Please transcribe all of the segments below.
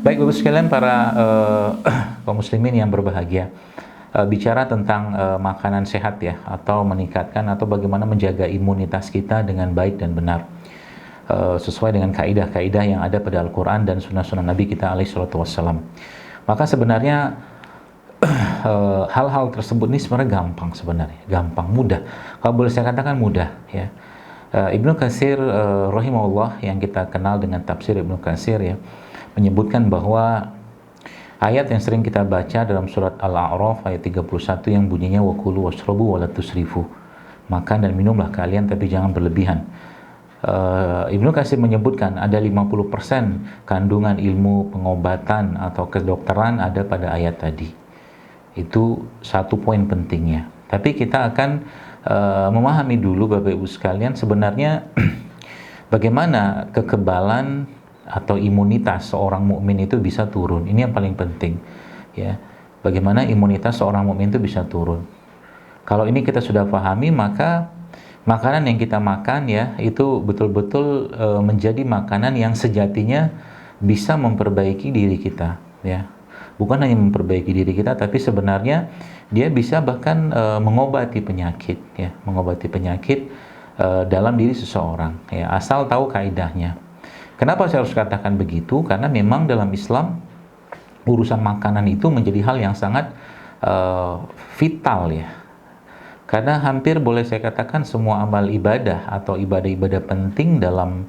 Baik Bapak sekalian para kaum muslimin yang berbahagia. Bicara tentang makanan sehat ya, atau meningkatkan atau bagaimana menjaga imunitas kita dengan baik dan benar. Sesuai dengan kaidah-kaidah yang ada pada Al-Quran dan sunnah-sunnah Nabi kita alaihi salatu wassalam. Maka sebenarnya hal-hal tersebut ini sebenarnya gampang sebenarnya, gampang, mudah. Kalau boleh saya katakan mudah ya. Ibnu Katsir rahimahullah yang kita kenal dengan tafsir Ibnu Katsir ya, menyebutkan bahwa ayat yang sering kita baca dalam surat Al-A'raf ayat 31 yang bunyinya wa kulu washrabu wa la tusrifu. Makan dan minumlah kalian tapi jangan berlebihan. Ibnu Katsir menyebutkan ada 50% kandungan ilmu pengobatan atau kedokteran ada pada ayat tadi. Itu satu poin pentingnya. Tapi kita akan memahami dulu Bapak Ibu sekalian sebenarnya bagaimana kekebalan atau imunitas seorang mukmin itu bisa turun. Ini yang paling penting ya. Bagaimana imunitas seorang mukmin itu bisa turun. Kalau ini kita sudah pahami, maka makanan yang kita makan ya itu betul-betul menjadi makanan yang sejatinya bisa memperbaiki diri kita ya. Bukan hanya memperbaiki diri kita, tapi sebenarnya dia bisa bahkan mengobati penyakit ya, mengobati penyakit dalam diri seseorang ya, asal tahu kaidahnya. Kenapa saya harus katakan begitu? Karena memang dalam Islam urusan makanan itu menjadi hal yang sangat vital ya. Karena hampir boleh saya katakan semua amal ibadah atau ibadah-ibadah penting dalam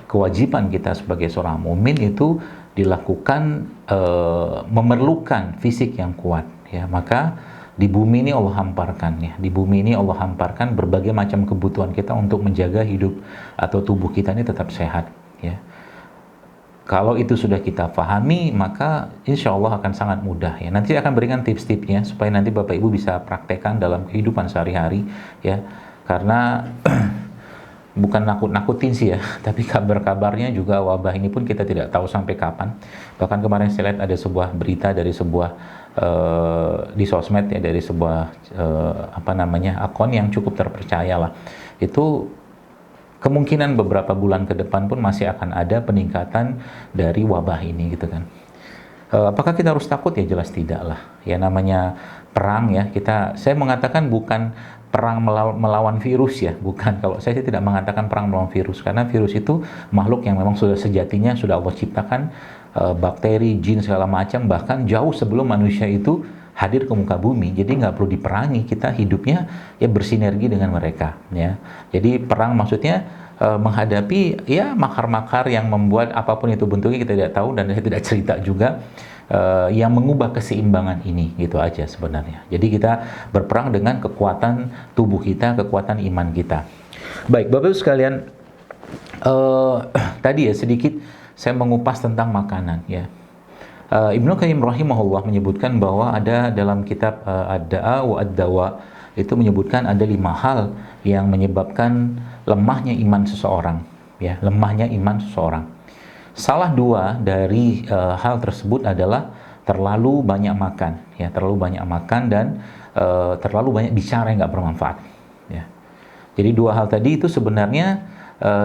kewajiban kita sebagai seorang mukmin itu dilakukan memerlukan fisik yang kuat ya. Maka di bumi ini Allah hamparkan ya, di bumi ini Allah hamparkan berbagai macam kebutuhan kita untuk menjaga hidup atau tubuh kita ini tetap sehat ya. Kalau itu sudah kita pahami, maka insya Allah akan sangat mudah ya. Nanti akan berikan tips-tipsnya supaya nanti Bapak Ibu bisa praktekkan dalam kehidupan sehari-hari ya. Karena bukan nakut-nakutin sih ya, tapi kabar-kabarnya juga wabah ini pun kita tidak tahu sampai kapan. Bahkan kemarin saya lihat ada sebuah berita dari sebuah di sosmed ya, dari sebuah akun yang cukup terpercaya lah. Itu kemungkinan beberapa bulan ke depan pun masih akan ada peningkatan dari wabah ini gitu kan. Apakah kita harus takut? Ya jelas tidak lah. Ya namanya perang ya, saya mengatakan bukan perang melawan virus ya, bukan. Kalau saya tidak mengatakan perang melawan virus, karena virus itu makhluk yang memang sudah sejatinya sudah Allah ciptakan, bakteri, jin segala macam, bahkan jauh sebelum manusia itu hadir ke muka bumi. Jadi nggak perlu diperangi, kita hidupnya ya bersinergi dengan mereka ya. Jadi perang maksudnya menghadapi ya makar-makar yang membuat apapun itu bentuknya kita tidak tahu, dan saya tidak cerita juga yang mengubah keseimbangan ini, gitu aja sebenarnya. Jadi kita berperang dengan kekuatan tubuh kita, kekuatan iman kita. Baik, Bapak Ibu sekalian, tadi ya sedikit saya mengupas tentang makanan ya. Ibnu Qayyim rahimahullah menyebutkan bahwa ada dalam kitab Ad-Da'a wa Ad-Dawa itu menyebutkan ada 5 hal yang menyebabkan lemahnya iman seseorang ya, lemahnya iman seseorang. Salah 2 dari hal tersebut adalah terlalu banyak makan ya, terlalu banyak makan dan terlalu banyak bicara yang nggak bermanfaat ya. Jadi 2 hal tadi itu sebenarnya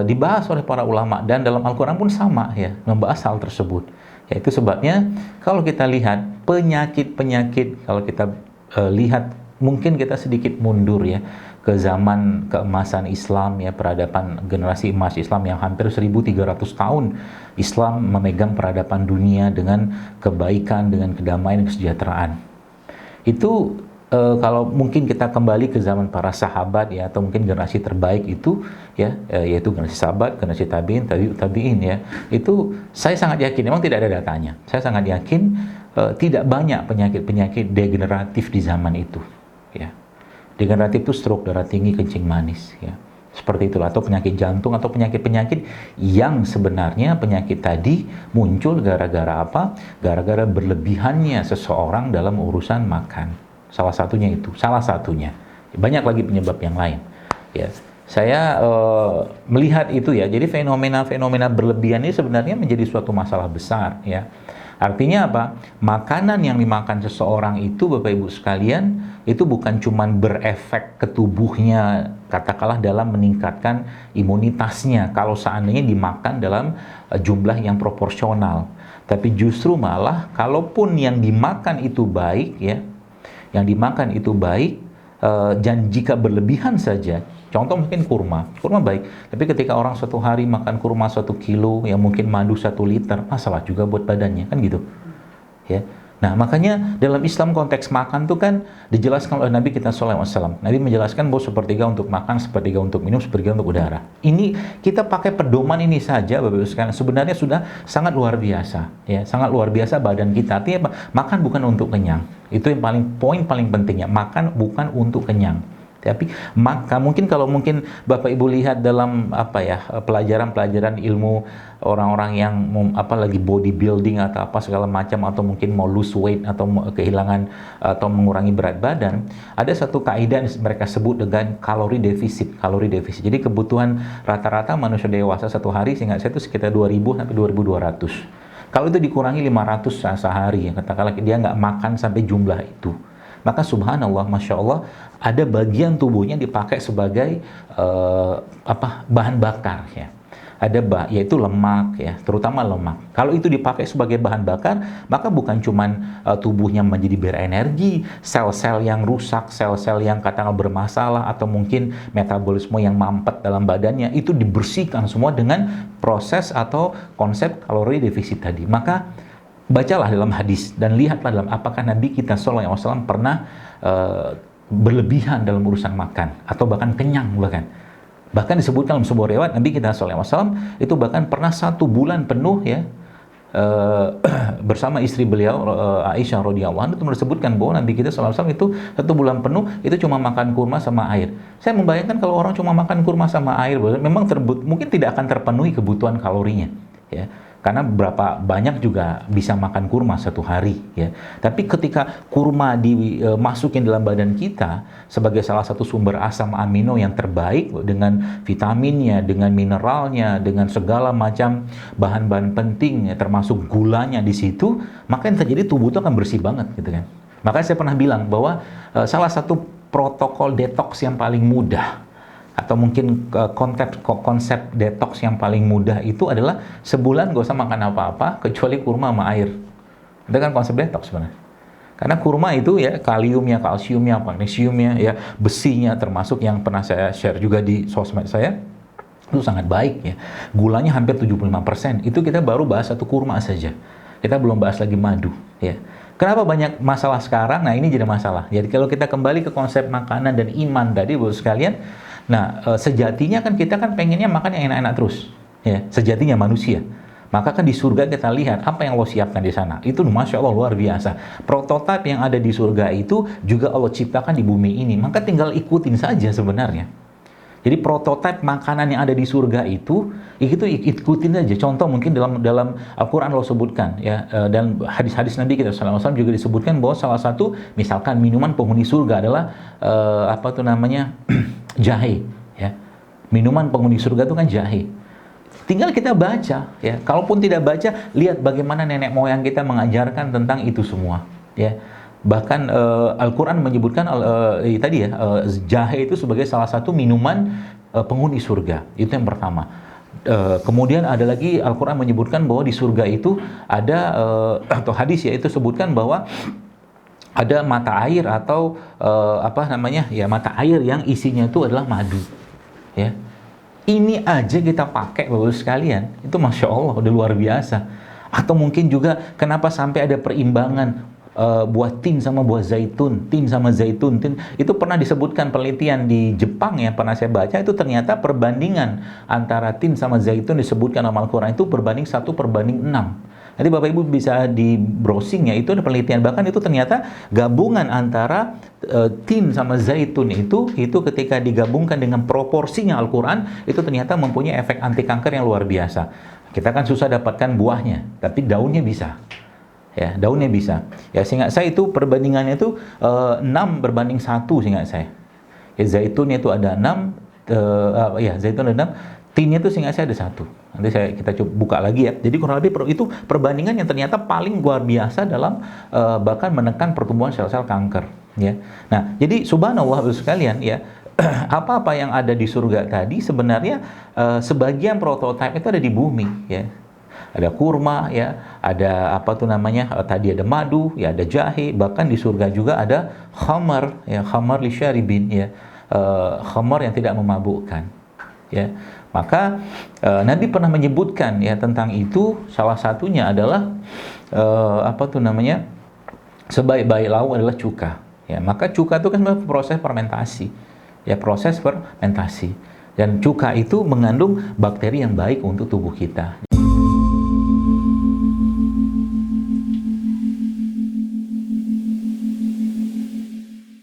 dibahas oleh para ulama, dan dalam Al-Quran pun sama ya, membahas hal tersebut. Yaitu sebabnya kalau kita lihat penyakit-penyakit, kalau kita lihat mungkin kita sedikit mundur ya ke zaman keemasan Islam ya, peradaban generasi emas Islam yang hampir 1300 tahun Islam memegang peradaban dunia dengan kebaikan, dengan kedamaian, kesejahteraan. Itu kalau mungkin kita kembali ke zaman para sahabat ya, atau mungkin generasi terbaik itu ya, yaitu generasi sahabat, generasi tabi'in, tabi'in ya, itu saya sangat yakin, memang tidak ada datanya, saya sangat yakin tidak banyak penyakit-penyakit degeneratif di zaman itu ya. Degeneratif itu stroke, darah tinggi, kencing manis ya, seperti itulah, atau penyakit jantung, atau penyakit-penyakit yang sebenarnya penyakit tadi muncul gara-gara apa? Gara-gara berlebihannya seseorang dalam urusan makan. Salah satunya itu, salah satunya. Banyak lagi penyebab yang lain. Ya, saya melihat itu ya. Jadi fenomena-fenomena berlebihan ini sebenarnya menjadi suatu masalah besar ya. Artinya apa? Makanan yang dimakan seseorang itu Bapak Ibu sekalian itu bukan cuman berefek ke tubuhnya, katakanlah dalam meningkatkan imunitasnya kalau seandainya dimakan dalam jumlah yang proporsional. Tapi justru malah kalaupun yang dimakan itu baik ya, yang dimakan itu baik, dan jika berlebihan saja, contoh mungkin kurma baik, tapi ketika orang suatu hari makan kurma 1 kilo, yang mungkin madu 1 liter, masalah juga buat badannya, kan gitu ya. Nah, makanya dalam Islam konteks makan tuh kan dijelaskan oleh Nabi kita SAW. Nabi menjelaskan bahwa sepertiga untuk makan, sepertiga untuk minum, sepertiga untuk udara. Ini kita pakai pedoman ini saja, Bapak Ibu sekalian, sebenarnya sudah sangat luar biasa, ya, sangat luar biasa badan kita. Artinya apa? Makan bukan untuk kenyang. Itu yang poin paling pentingnya. Makan bukan untuk kenyang. Tapi maka mungkin kalau Bapak Ibu lihat dalam pelajaran ilmu orang-orang yang lagi bodybuilding atau apa segala macam, atau mungkin mau lose weight atau kehilangan atau mengurangi berat badan, ada satu kaidah yang mereka sebut dengan kalori defisit. Jadi kebutuhan rata-rata manusia dewasa satu hari, seingat saya itu sekitar 2000 sampai 2200. Kalau itu dikurangi 500 sehari, katakanlah dia nggak makan sampai jumlah itu, maka subhanallah, masya Allah, ada bagian tubuhnya dipakai sebagai bahan bakar ya. Yaitu lemak ya, terutama lemak. Kalau itu dipakai sebagai bahan bakar, maka bukan cuman tubuhnya menjadi berenergi, sel-sel yang rusak, sel-sel yang katakanlah bermasalah, atau mungkin metabolisme yang mampet dalam badannya, itu dibersihkan semua dengan proses atau konsep kalori defisit tadi. Maka bacalah dalam hadis dan lihatlah dalam apakah Nabi kita SAW pernah berlebihan dalam urusan makan atau bahkan kenyang. Bahkan disebutkan dalam sebuah riwayat Nabi kita SAW itu bahkan pernah 1 bulan penuh ya bersama istri beliau Aisyah radhiyallahu anha, itu disebutkan bahwa Nabi kita SAW itu 1 bulan penuh itu cuma makan kurma sama air. Saya membayangkan kalau orang cuma makan kurma sama air, memang mungkin tidak akan terpenuhi kebutuhan kalorinya ya. Karena berapa banyak juga bisa makan kurma satu hari ya. Tapi ketika kurma dimasukin dalam badan kita sebagai salah satu sumber asam amino yang terbaik, dengan vitaminnya, dengan mineralnya, dengan segala macam bahan-bahan penting ya, termasuk gulanya di situ, maka yang terjadi tubuh itu akan bersih banget gitu kan. Makanya saya pernah bilang bahwa salah satu protokol detox yang paling mudah, atau mungkin konsep detox yang paling mudah itu adalah sebulan gak usah makan apa-apa kecuali kurma sama air. Itu kan konsep detox sebenarnya. Karena kurma itu ya kaliumnya, kalsiumnya, magnesiumnya, ya besinya, termasuk yang pernah saya share juga di sosmed saya, itu sangat baik ya. Gulanya hampir 75%. Itu kita baru bahas 1 kurma saja. Kita belum bahas lagi madu ya. Kenapa banyak masalah sekarang? Nah, ini jadi masalah. Jadi kalau kita kembali ke konsep makanan dan iman tadi, Bapak sekalian, sejatinya kan kita kan pengennya makan yang enak-enak terus, ya. Sejatinya manusia. Maka kan di surga kita lihat apa yang Allah siapkan di sana. Itu masya Allah luar biasa. Prototipe yang ada di surga itu juga Allah ciptakan di bumi ini. Maka tinggal ikutin saja sebenarnya. Jadi prototipe makanan yang ada di surga itu ikutin aja. Contoh mungkin dalam Al-Quran Allah sebutkan ya, dan hadis-hadis Nabi kita SAW juga disebutkan bahwa salah satu misalkan minuman penghuni surga adalah jahe ya. Minuman penghuni surga itu kan jahe. Tinggal kita baca ya. Kalaupun tidak baca, lihat bagaimana nenek moyang kita mengajarkan tentang itu semua ya. Bahkan Al-Quran menyebutkan jahe itu sebagai salah satu minuman penghuni surga. Itu yang pertama. Kemudian ada lagi Al-Quran menyebutkan bahwa di surga itu ada atau hadis ya itu sebutkan bahwa ada mata air atau mata air yang isinya itu adalah madu ya. Ini aja kita pakai Bapak sekalian, itu masya Allah udah luar biasa. Atau mungkin juga kenapa sampai ada perimbangan buah tin sama buah zaitun, tin sama zaitun, itu pernah disebutkan penelitian di Jepang ya, pernah saya baca, itu ternyata perbandingan antara tin sama zaitun disebutkan dalam Al-Quran itu berbanding 1/6. Nanti Bapak Ibu bisa di browsing ya, itu ada penelitian, bahkan itu ternyata gabungan antara tin sama zaitun itu ketika digabungkan dengan proporsinya Al-Quran, itu ternyata mempunyai efek anti kanker yang luar biasa. Kita kan susah dapatkan buahnya, tapi daunnya bisa. Ya, daunnya bisa. Ya, seingat saya itu perbandingannya itu 6/1 seingat saya. Ya, zaitunnya itu ada 6, zaitun ada 6, tinnya itu seingat saya ada 1. Nanti kita coba buka lagi ya. Jadi kurang lebih itu perbandingan yang ternyata paling luar biasa dalam bahkan menekan pertumbuhan sel-sel kanker. ya. Nah, jadi subhanallah Bapak sekalian ya, apa-apa yang ada di surga tadi sebenarnya sebagian prototipe itu ada di bumi ya. Ada kurma ya, ada apa tuh namanya, tadi ada madu ya, ada jahe, bahkan di surga juga ada khamar ya, khamar li syaribin ya, khamar yang tidak memabukkan ya. Maka Nabi pernah menyebutkan ya tentang itu, salah satunya adalah apa tuh namanya, sebaik-baik lauk adalah cuka ya. Maka cuka itu kan proses fermentasi ya, proses fermentasi, dan cuka itu mengandung bakteri yang baik untuk tubuh kita.